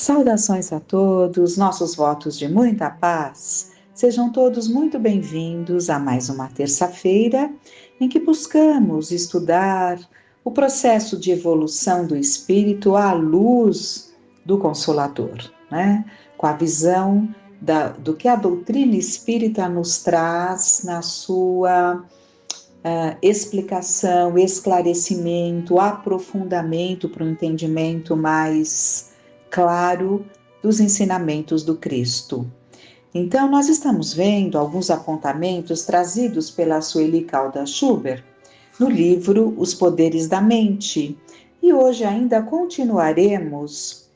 Saudações a todos, nossos votos de muita paz. Sejam todos muito bem-vindos a mais uma terça-feira em que buscamos estudar o processo de evolução do espírito à luz do Consolador, né? Com a visão do que a doutrina espírita nos traz na sua explicação, esclarecimento, aprofundamento para um entendimento mais claro dos ensinamentos do Cristo. Então, nós estamos vendo alguns apontamentos trazidos pela Sueli Caldas Schubert no livro Os Poderes da Mente. E hoje ainda continuaremos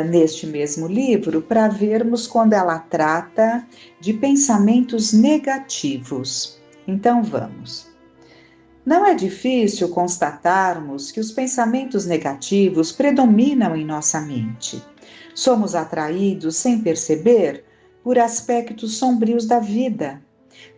neste mesmo livro para vermos quando ela trata de pensamentos negativos. Então, vamos. Não é difícil constatarmos que os pensamentos negativos predominam em nossa mente. Somos atraídos, sem perceber, por aspectos sombrios da vida.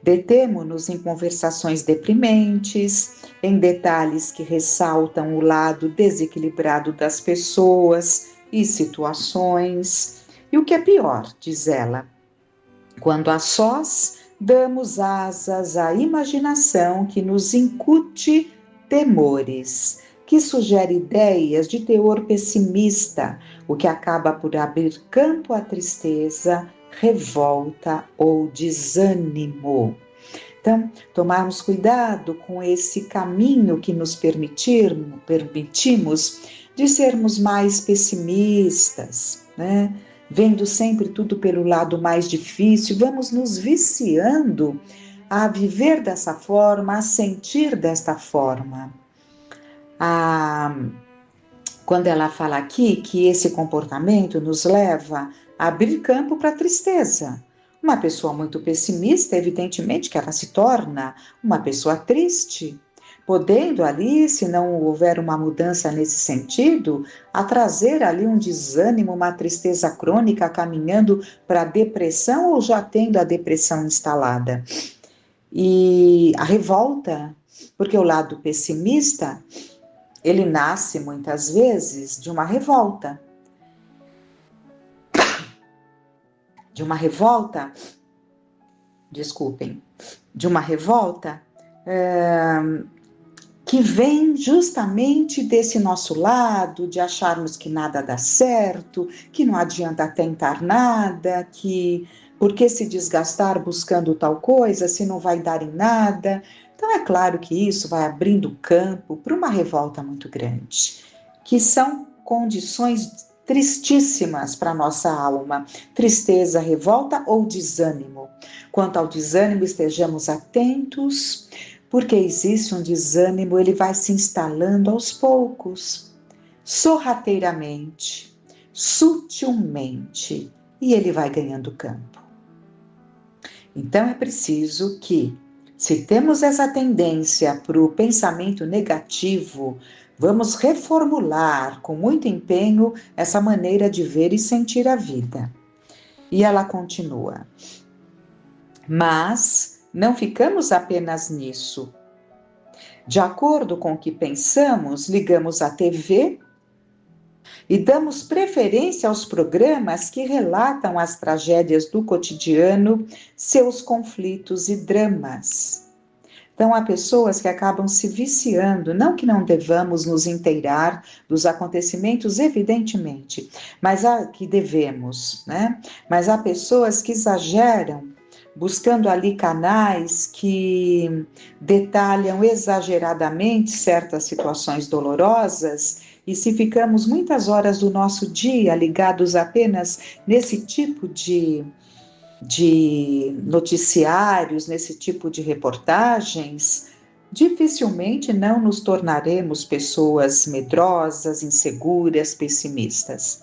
Detemo-nos em conversações deprimentes, em detalhes que ressaltam o lado desequilibrado das pessoas e situações. E o que é pior, diz ela, quando a sós damos asas à imaginação que nos incute temores, que sugere ideias de teor pessimista, o que acaba por abrir campo à tristeza, revolta ou desânimo. Então, tomarmos cuidado com esse caminho que nos permitimos de sermos mais pessimistas, né? Vendo sempre tudo pelo lado mais difícil, vamos nos viciando a viver dessa forma, a sentir desta forma. Quando ela fala aqui que esse comportamento nos leva a abrir campo para a tristeza. Uma pessoa muito pessimista, evidentemente que ela se torna uma pessoa triste, podendo ali, se não houver uma mudança nesse sentido, a trazer ali um desânimo, uma tristeza crônica, caminhando para a depressão ou já tendo a depressão instalada. E a revolta, porque o lado pessimista, ele nasce muitas vezes de uma revolta. De uma revolta que vem justamente desse nosso lado, de acharmos que nada dá certo, que não adianta tentar nada, que por que se desgastar buscando tal coisa, se não vai dar em nada. Então é claro que isso vai abrindo campo para uma revolta muito grande, que são condições tristíssimas para a nossa alma, tristeza, revolta ou desânimo. Quanto ao desânimo, estejamos atentos, porque existe um desânimo, ele vai se instalando aos poucos, sorrateiramente, sutilmente, e ele vai ganhando campo. Então é preciso que, se temos essa tendência para o pensamento negativo, vamos reformular com muito empenho essa maneira de ver e sentir a vida. E ela continua. Mas não ficamos apenas nisso. De acordo com o que pensamos, ligamos a TV e damos preferência aos programas que relatam as tragédias do cotidiano, seus conflitos e dramas. Então, há pessoas que acabam se viciando, não que não devamos nos inteirar dos acontecimentos, evidentemente, mas há que devemos, né? Mas há pessoas que exageram, buscando ali canais que detalham exageradamente certas situações dolorosas, e se ficamos muitas horas do nosso dia ligados apenas nesse tipo de noticiários, nesse tipo de reportagens, dificilmente não nos tornaremos pessoas medrosas, inseguras, pessimistas.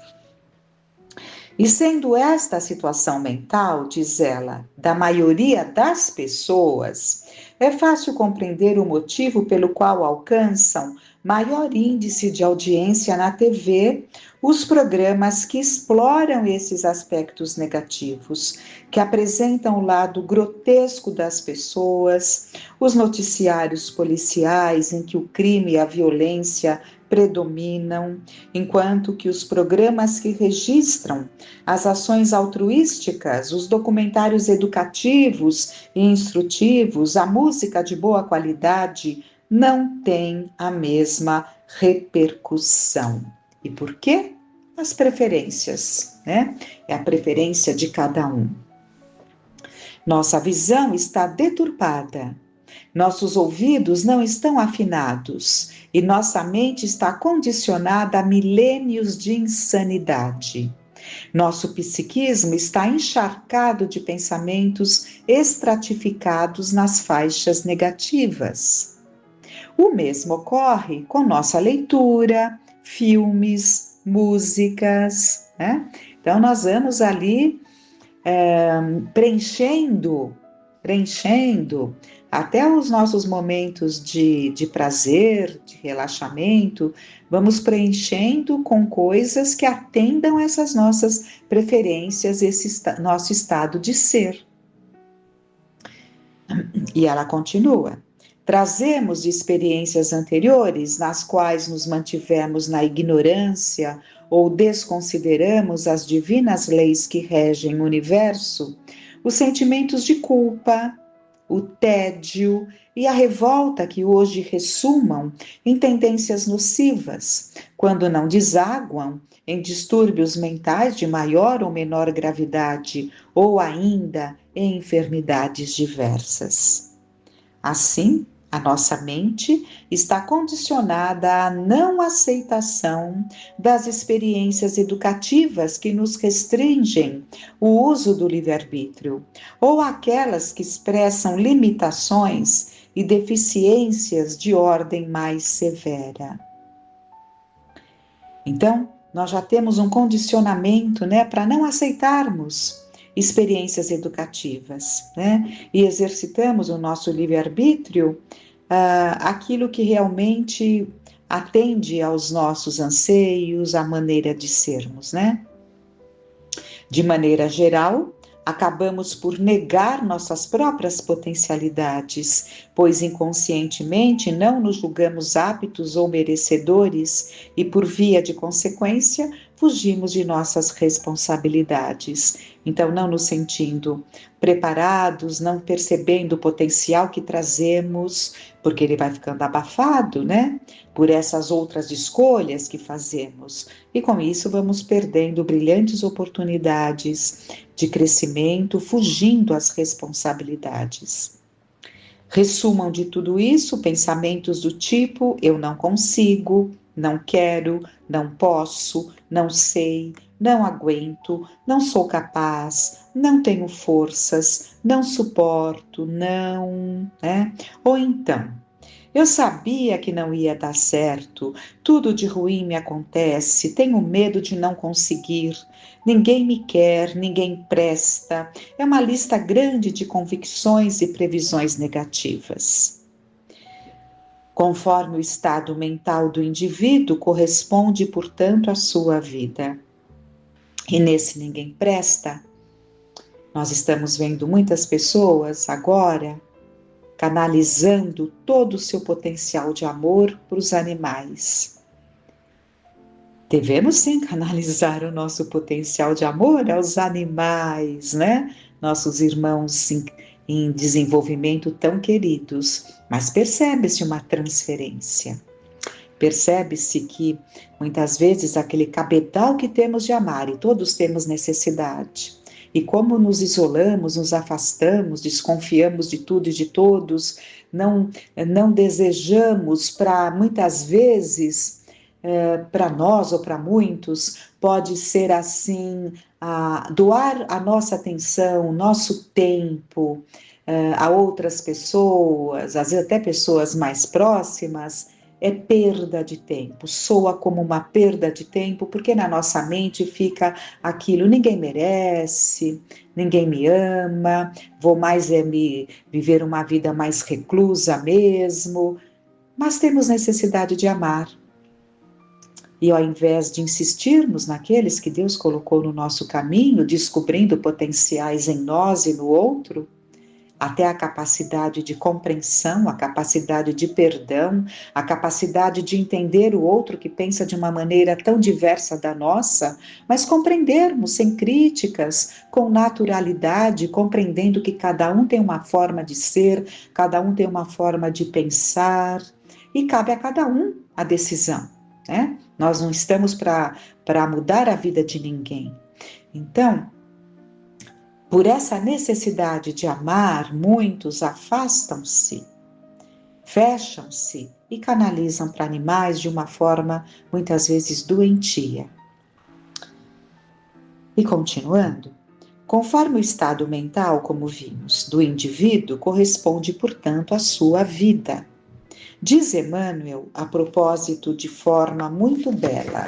E sendo esta a situação mental, diz ela, da maioria das pessoas, é fácil compreender o motivo pelo qual alcançam maior índice de audiência na TV os programas que exploram esses aspectos negativos, que apresentam o lado grotesco das pessoas, os noticiários policiais em que o crime e a violência predominam, enquanto que os programas que registram as ações altruísticas, os documentários educativos e instrutivos, a música de boa qualidade, não têm a mesma repercussão. E por quê? As preferências, né? É a preferência de cada um. Nossa visão está deturpada, nossos ouvidos não estão afinados e nossa mente está condicionada a milênios de insanidade. Nosso psiquismo está encharcado de pensamentos estratificados nas faixas negativas. O mesmo ocorre com nossa leitura, filmes, músicas, né? Então nós vamos ali preenchendo até os nossos momentos de prazer, de relaxamento, vamos preenchendo com coisas que atendam essas nossas preferências, esse nosso estado de ser. E ela continua. Trazemos de experiências anteriores nas quais nos mantivemos na ignorância ou desconsideramos as divinas leis que regem o universo, os sentimentos de culpa, o tédio e a revolta que hoje ressumam em tendências nocivas, quando não desaguam em distúrbios mentais de maior ou menor gravidade, ou ainda em enfermidades diversas. Assim, a nossa mente está condicionada à não aceitação das experiências educativas que nos restringem o uso do livre-arbítrio, ou aquelas que expressam limitações e deficiências de ordem mais severa. Então, nós já temos um condicionamento, né, para não aceitarmos experiências educativas, né? E exercitamos o nosso livre-arbítrio, aquilo que realmente atende aos nossos anseios, à maneira de sermos, né? De maneira geral, acabamos por negar nossas próprias potencialidades, pois inconscientemente não nos julgamos aptos ou merecedores e, por via de consequência, fugimos de nossas responsabilidades. Então, não nos sentindo preparados, não percebendo o potencial que trazemos, porque ele vai ficando abafado, né? Por essas outras escolhas que fazemos. E com isso vamos perdendo brilhantes oportunidades de crescimento, fugindo às responsabilidades. Ressumam de tudo isso pensamentos do tipo: eu não consigo, não quero, não posso, não sei, não aguento, não sou capaz, não tenho forças, não suporto, não, né? Ou então, eu sabia que não ia dar certo, tudo de ruim me acontece, tenho medo de não conseguir, ninguém me quer, ninguém presta. É uma lista grande de convicções e previsões negativas. Conforme o estado mental do indivíduo, corresponde, portanto, à sua vida. E nesse ninguém presta, nós estamos vendo muitas pessoas agora canalizando todo o seu potencial de amor para os animais. Devemos sim canalizar o nosso potencial de amor aos animais, né? Nossos irmãos em desenvolvimento tão queridos, mas percebe-se uma transferência. Percebe-se que muitas vezes aquele cabedal que temos de amar, e todos temos necessidade, e como nos isolamos, nos afastamos, desconfiamos de tudo e de todos, não desejamos para muitas vezes, para nós ou para muitos, pode ser assim, doar a nossa atenção, o nosso tempo a outras pessoas, às vezes até pessoas mais próximas, é perda de tempo, soa como uma perda de tempo, porque na nossa mente fica aquilo: ninguém merece, ninguém me ama, vou mais viver uma vida mais reclusa mesmo, mas temos necessidade de amar. E ao invés de insistirmos naqueles que Deus colocou no nosso caminho, descobrindo potenciais em nós e no outro, até a capacidade de compreensão, a capacidade de perdão, a capacidade de entender o outro que pensa de uma maneira tão diversa da nossa, mas compreendermos sem críticas, com naturalidade, compreendendo que cada um tem uma forma de ser, cada um tem uma forma de pensar, e cabe a cada um a decisão, né? Nós não estamos para mudar a vida de ninguém. Então, por essa necessidade de amar, muitos afastam-se, fecham-se e canalizam para animais de uma forma muitas vezes doentia. E continuando, conforme o estado mental, como vimos, do indivíduo, corresponde, portanto, à sua vida. Diz Emmanuel, a propósito, de forma muito bela.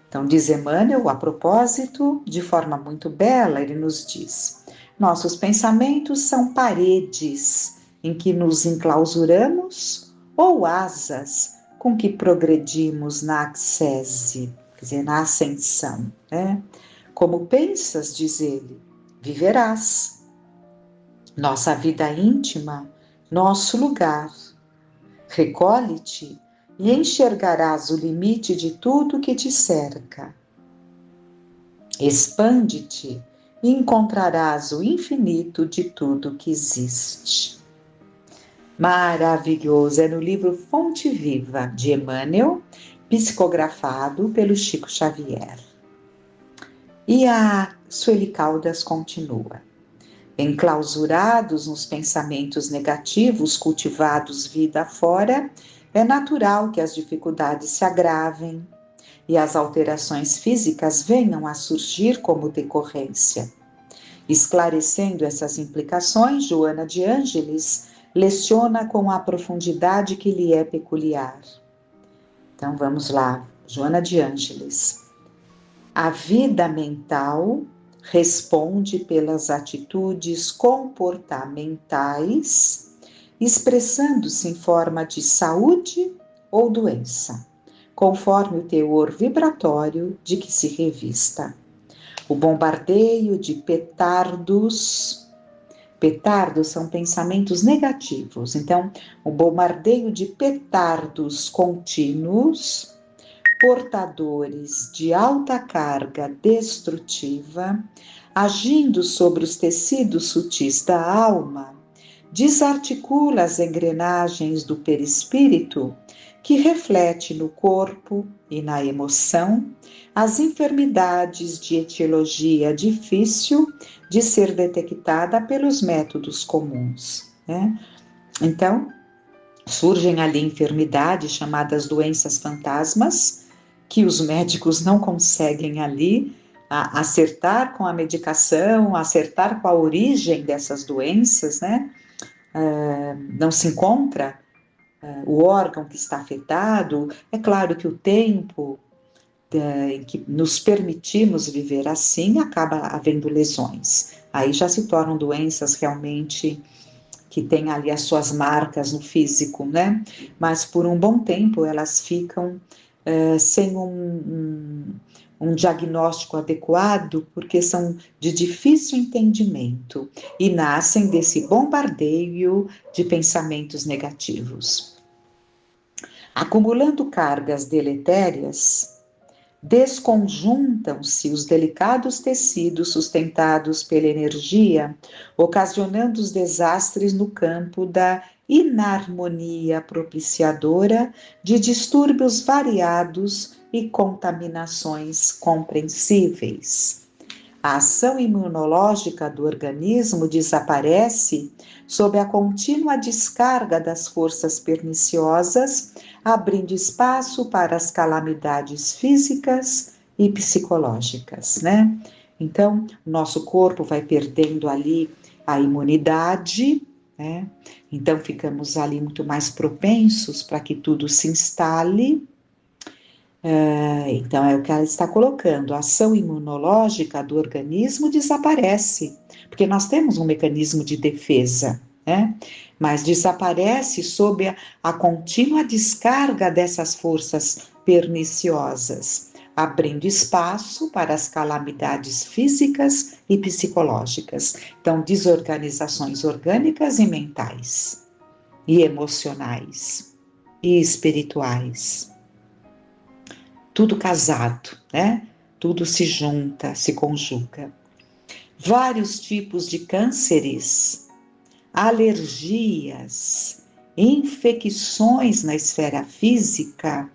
Então, diz Emmanuel, a propósito, de forma muito bela, ele nos diz: nossos pensamentos são paredes em que nos enclausuramos ou asas com que progredimos na ascese, quer dizer, na ascensão, né? Como pensas, diz ele, viverás. Nossa vida íntima, nosso lugar. Recolhe-te e enxergarás o limite de tudo que te cerca. Expande-te e encontrarás o infinito de tudo que existe. Maravilhoso! É no livro Fonte Viva, de Emmanuel, psicografado pelo Chico Xavier. E a Sueli Caldas continua. Enclausurados nos pensamentos negativos cultivados vida fora, é natural que as dificuldades se agravem e as alterações físicas venham a surgir como decorrência. Esclarecendo essas implicações, Joana de Ângeles leciona com a profundidade que lhe é peculiar. Então vamos lá, Joana de Ângeles. A vida mental responde pelas atitudes comportamentais, expressando-se em forma de saúde ou doença, conforme o teor vibratório de que se revista. O bombardeio de petardos são pensamentos negativos, então, o bombardeio de petardos contínuos, portadores de alta carga destrutiva, agindo sobre os tecidos sutis da alma, desarticula as engrenagens do perispírito, que reflete no corpo e na emoção as enfermidades de etiologia difícil de ser detectada pelos métodos comuns, né? Então, surgem ali enfermidades chamadas doenças fantasmas, que os médicos não conseguem ali acertar com a medicação, acertar com a origem dessas doenças, né? Não se encontra o órgão que está afetado. É claro que o tempo em que nos permitimos viver assim, acaba havendo lesões. Aí já se tornam doenças realmente que têm ali as suas marcas no físico, né? Mas por um bom tempo elas ficam sem um diagnóstico adequado, porque são de difícil entendimento e nascem desse bombardeio de pensamentos negativos. Acumulando cargas deletérias, desconjuntam-se os delicados tecidos sustentados pela energia, ocasionando os desastres no campo da inarmonia propiciadora de distúrbios variados e contaminações compreensíveis. A ação imunológica do organismo desaparece sob a contínua descarga das forças perniciosas, abrindo espaço para as calamidades físicas e psicológicas, né? Então, nosso corpo vai perdendo ali a imunidade, né? Então, ficamos ali muito mais propensos para que tudo se instale. Então, é o que ela está colocando, a ação imunológica do organismo desaparece, porque nós temos um mecanismo de defesa, né? Mas desaparece sob a contínua descarga dessas forças perniciosas, abrindo espaço para as calamidades físicas e psicológicas. Então, desorganizações orgânicas e mentais, e emocionais, e espirituais. Tudo casado, né? Tudo se junta, se conjuga. Vários tipos de cânceres, alergias, infecções na esfera física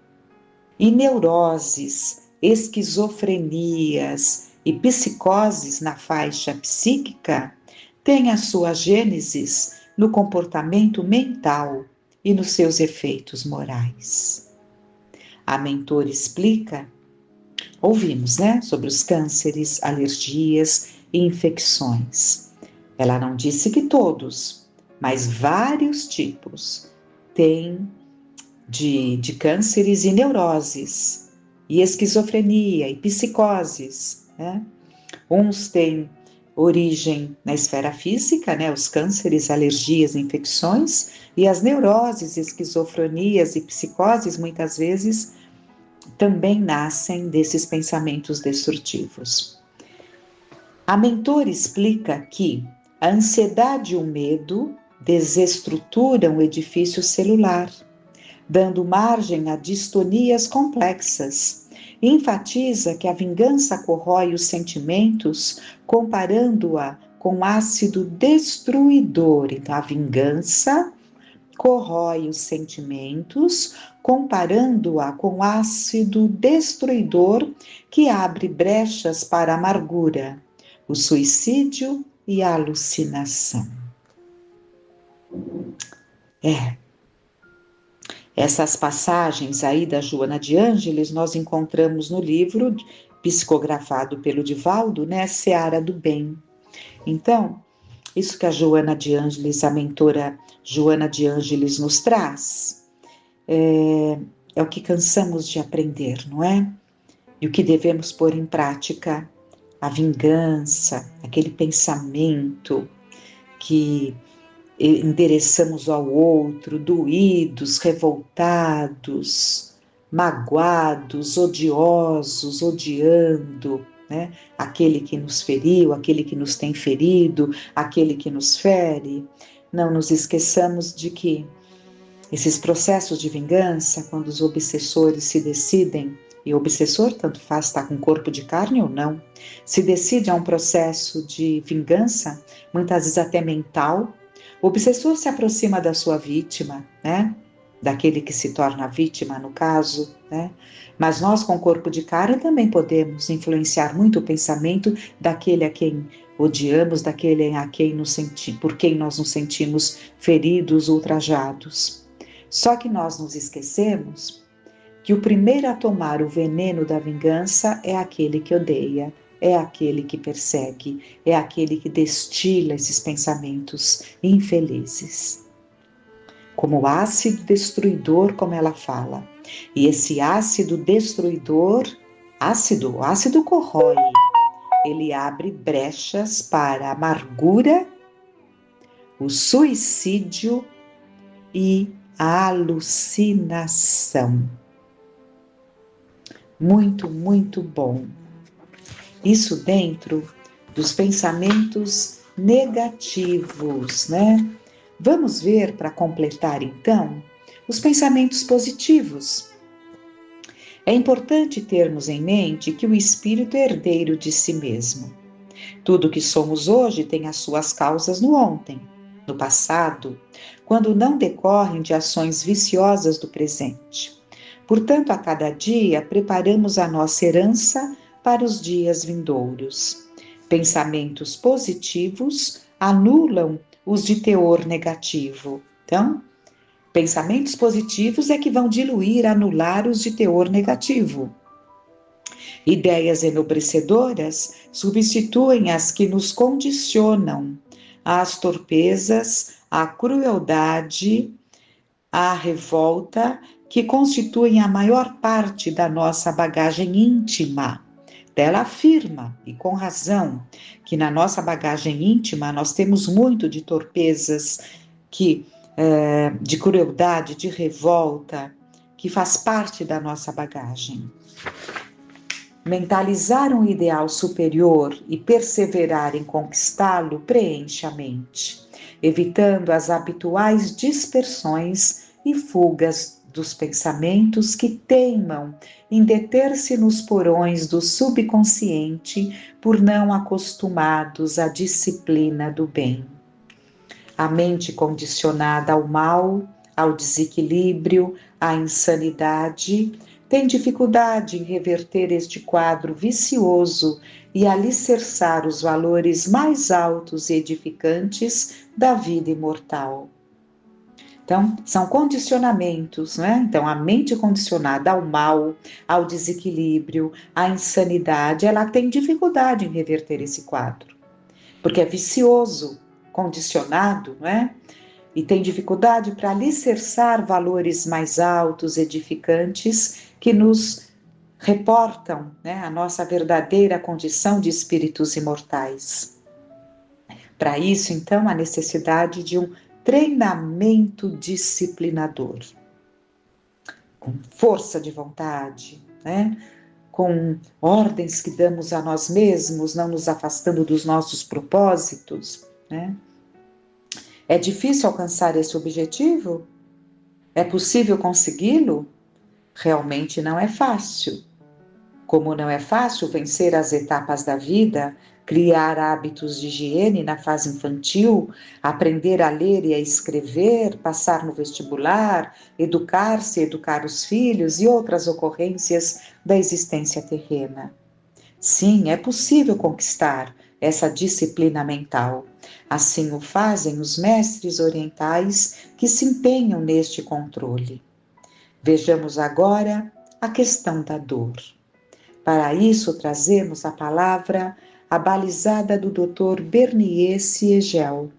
e neuroses, esquizofrenias e psicoses na faixa psíquica têm a sua gênesis no comportamento mental e nos seus efeitos morais. A mentora explica, ouvimos, né, sobre os cânceres, alergias e infecções. Ela não disse que todos, mas vários tipos têm de cânceres e neuroses, e esquizofrenia e psicoses, né? Uns têm origem na esfera física, né? Os cânceres, alergias, infecções, e as neuroses, esquizofrenias e psicoses muitas vezes também nascem desses pensamentos destrutivos. A mentora explica que a ansiedade e o medo desestruturam o edifício celular, dando margem a distonias complexas. Enfatiza que a vingança corrói os sentimentos, comparando-a com ácido destruidor. Então, a vingança corrói os sentimentos, comparando-a com ácido destruidor que abre brechas para a amargura, o suicídio e a alucinação. Essas passagens aí da Joana de Ângeles nós encontramos no livro psicografado pelo Divaldo, né, Seara do Bem. Então, isso que a Joana de Ângeles, a mentora Joana de Ângeles nos traz, é o que cansamos de aprender, não é? E o que devemos pôr em prática, a vingança, aquele pensamento que endereçamos ao outro, doídos, revoltados, magoados, odiosos, odiando, né? Aquele que nos feriu, aquele que nos tem ferido, aquele que nos fere. Não nos esqueçamos de que esses processos de vingança, quando os obsessores se decidem, e o obsessor tanto faz estar com corpo de carne ou não, se decide a um processo de vingança, muitas vezes até mental. O obsessor se aproxima da sua vítima, né? Daquele que se torna vítima, no caso, né? Mas nós, com corpo de carne, também podemos influenciar muito o pensamento daquele a quem odiamos, daquele a quem por quem nós nos sentimos feridos, ultrajados. Só que nós nos esquecemos que o primeiro a tomar o veneno da vingança é aquele que odeia, é aquele que persegue, é aquele que destila esses pensamentos infelizes. Como ácido destruidor, como ela fala. E esse ácido destruidor, o ácido corrói, ele abre brechas para a amargura, o suicídio e a alucinação. Muito, muito bom. Isso dentro dos pensamentos negativos, né? Vamos ver, para completar então, os pensamentos positivos. É importante termos em mente que o espírito é herdeiro de si mesmo. Tudo que somos hoje tem as suas causas no ontem, no passado, quando não decorrem de ações viciosas do presente. Portanto, a cada dia preparamos a nossa herança para os dias vindouros. Pensamentos positivos anulam os de teor negativo. Então, pensamentos positivos é que vão diluir, anular os de teor negativo. Ideias enobrecedoras substituem as que nos condicionam às torpezas, à crueldade, à revolta, que constituem a maior parte da nossa bagagem íntima. Ela afirma, e com razão, que na nossa bagagem íntima nós temos muito de torpezas, de crueldade, de revolta, que faz parte da nossa bagagem. Mentalizar um ideal superior e perseverar em conquistá-lo preenche a mente, evitando as habituais dispersões e fugas dos pensamentos que teimam em deter-se nos porões do subconsciente por não acostumados à disciplina do bem. A mente condicionada ao mal, ao desequilíbrio, à insanidade, tem dificuldade em reverter este quadro vicioso e alicerçar os valores mais altos e edificantes da vida imortal. Então, são condicionamentos, né? Então, a mente condicionada ao mal, ao desequilíbrio, à insanidade, ela tem dificuldade em reverter esse quadro, porque é vicioso, condicionado, não é? E tem dificuldade para alicerçar valores mais altos, edificantes, que nos reportam, né, a nossa verdadeira condição de espíritos imortais. Para isso, então, a necessidade de um treinamento disciplinador, com força de vontade, né? Com ordens que damos a nós mesmos, não nos afastando dos nossos propósitos, né? É difícil alcançar esse objetivo? É possível consegui-lo? Realmente não é fácil. Como não é fácil vencer as etapas da vida, criar hábitos de higiene na fase infantil, aprender a ler e a escrever, passar no vestibular, educar-se, educar os filhos e outras ocorrências da existência terrena. Sim, é possível conquistar essa disciplina mental. Assim o fazem os mestres orientais que se empenham neste controle. Vejamos agora a questão da dor. Para isso, trazemos a palavra abalizada do Dr. Bernier Siegel,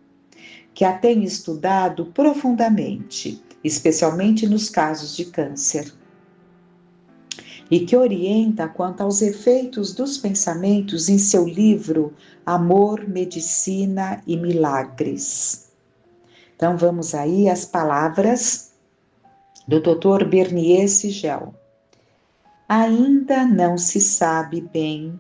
que a tem estudado profundamente, especialmente nos casos de câncer, e que orienta quanto aos efeitos dos pensamentos em seu livro Amor, Medicina e Milagres. Então, vamos aí às palavras do Dr. Bernier Siegel. Ainda não se sabe bem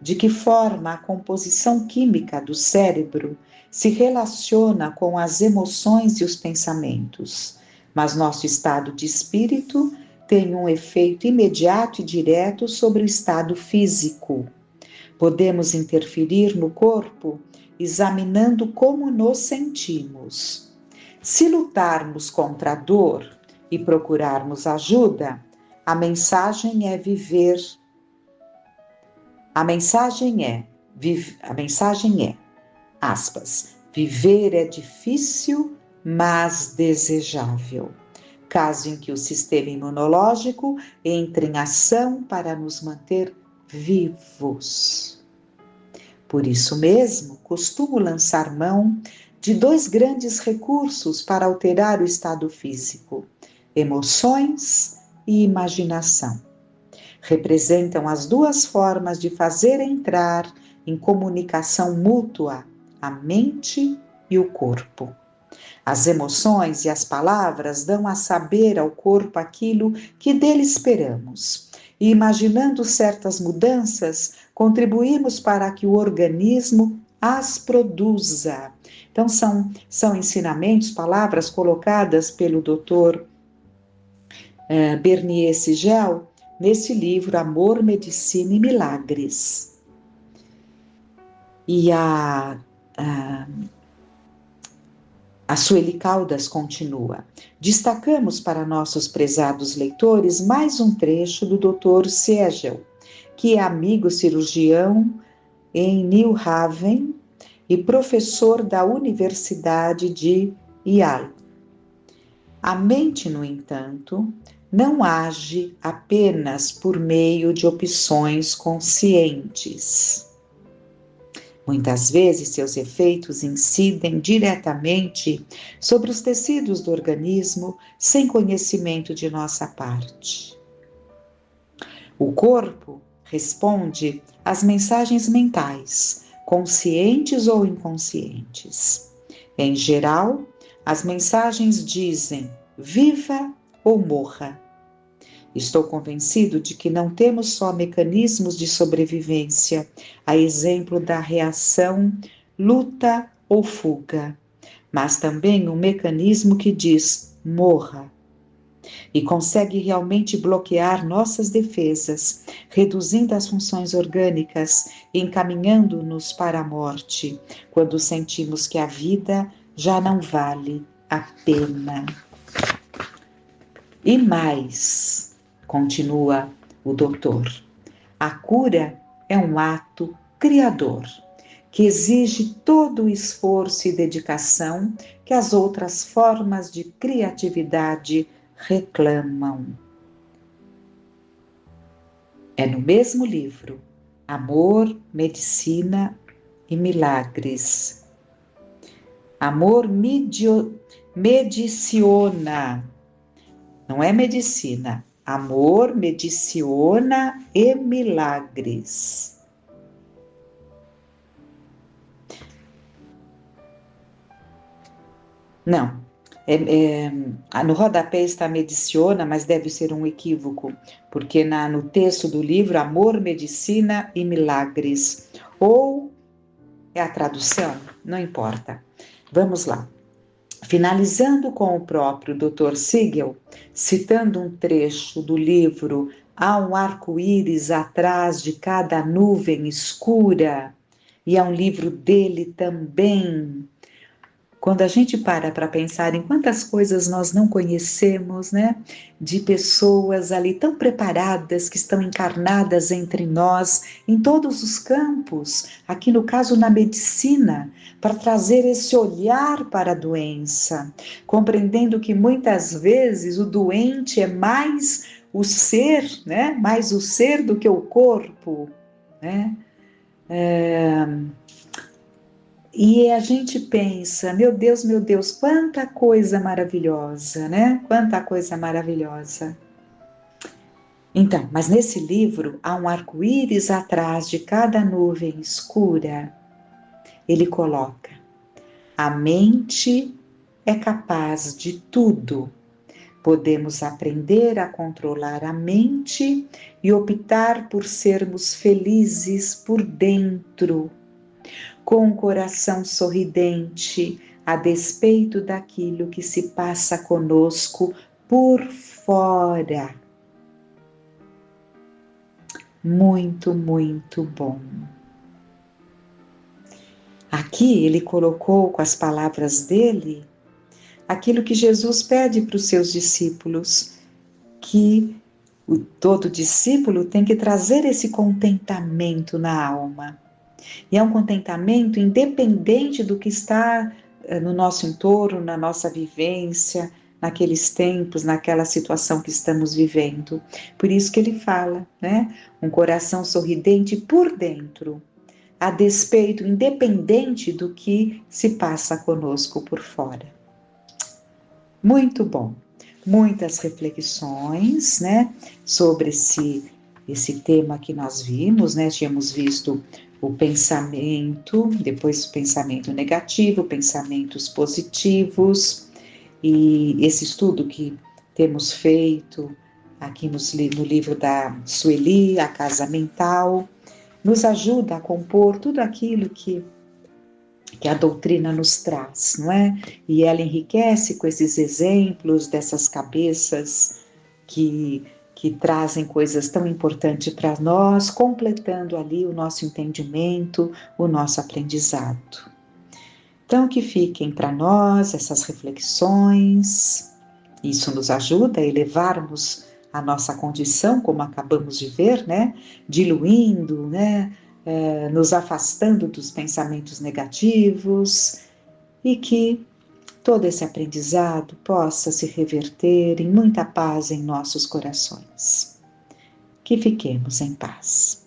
de que forma a composição química do cérebro se relaciona com as emoções e os pensamentos, mas nosso estado de espírito tem um efeito imediato e direto sobre o estado físico. Podemos interferir no corpo examinando como nos sentimos. Se lutarmos contra a dor e procurarmos ajuda, a mensagem é, aspas, viver é difícil, mas desejável, caso em que o sistema imunológico entre em ação para nos manter vivos. Por isso mesmo, costumo lançar mão de dois grandes recursos para alterar o estado físico: emoções e imaginação. Representam as duas formas de fazer entrar em comunicação mútua a mente e o corpo. As emoções e as palavras dão a saber ao corpo aquilo que dele esperamos. E imaginando certas mudanças, contribuímos para que o organismo as produza. Então, são ensinamentos, palavras colocadas pelo Dr. Bernier Siegel nesse livro Amor, Medicina e Milagres. E a Sueli Caldas continua. Destacamos para nossos prezados leitores mais um trecho do Dr. Siegel, que é amigo cirurgião em New Haven e professor da Universidade de Yale. A mente, no entanto, não age apenas por meio de opções conscientes. Muitas vezes, seus efeitos incidem diretamente sobre os tecidos do organismo sem conhecimento de nossa parte. O corpo responde às mensagens mentais, conscientes ou inconscientes. Em geral, as mensagens dizem: viva ou morra. Estou convencido de que não temos só mecanismos de sobrevivência, a exemplo da reação luta ou fuga, mas também um mecanismo que diz morra e consegue realmente bloquear nossas defesas, reduzindo as funções orgânicas e encaminhando-nos para a morte, quando sentimos que a vida já não vale a pena. E mais, continua o doutor, a cura é um ato criador, que exige todo o esforço e dedicação que as outras formas de criatividade reclamam. É no mesmo livro, Amor, Medicina e Milagres. Amor mediciona, não é medicina. Amor, mediciona e milagres. Não, no rodapé está mediciona, mas deve ser um equívoco, porque no texto do livro, Amor, Medicina e Milagres, ou é a tradução, não importa. Vamos lá. Finalizando com o próprio Dr. Siegel, citando um trecho do livro Há um arco-íris atrás de cada nuvem escura, e é um livro dele também. Quando a gente para pensar em quantas coisas nós não conhecemos, né? De pessoas ali tão preparadas que estão encarnadas entre nós em todos os campos, aqui no caso na medicina, para trazer esse olhar para a doença, compreendendo que muitas vezes o doente é mais o ser, né? Mais o ser do que o corpo, né? E a gente pensa, meu Deus, quanta coisa maravilhosa, né? Quanta coisa maravilhosa. Então, mas nesse livro há um arco-íris atrás de cada nuvem escura. Ele coloca: a mente é capaz de tudo. Podemos aprender a controlar a mente e optar por sermos felizes por dentro, com o coração sorridente, a despeito daquilo que se passa conosco por fora. Muito, muito bom. Aqui ele colocou com as palavras dele aquilo que Jesus pede para os seus discípulos, que todo discípulo tem que trazer esse contentamento na alma. E é um contentamento independente do que está no nosso entorno, na nossa vivência, naqueles tempos, naquela situação que estamos vivendo. Por isso que ele fala, né? Um coração sorridente por dentro, a despeito, independente do que se passa conosco por fora. Muito bom. Muitas reflexões, né? Sobre esse tema que nós vimos, né? Tínhamos visto o pensamento, depois o pensamento negativo, pensamentos positivos, e esse estudo que temos feito aqui no livro da Sueli, A Casa Mental, nos ajuda a compor tudo aquilo que a doutrina nos traz, não é? E ela enriquece com esses exemplos dessas cabeças que trazem coisas tão importantes para nós, completando ali o nosso entendimento, o nosso aprendizado. Então, que fiquem para nós essas reflexões, isso nos ajuda a elevarmos a nossa condição, como acabamos de ver, né? Diluindo, né? Nos afastando dos pensamentos negativos, e que todo esse aprendizado possa se reverter em muita paz em nossos corações. Que fiquemos em paz.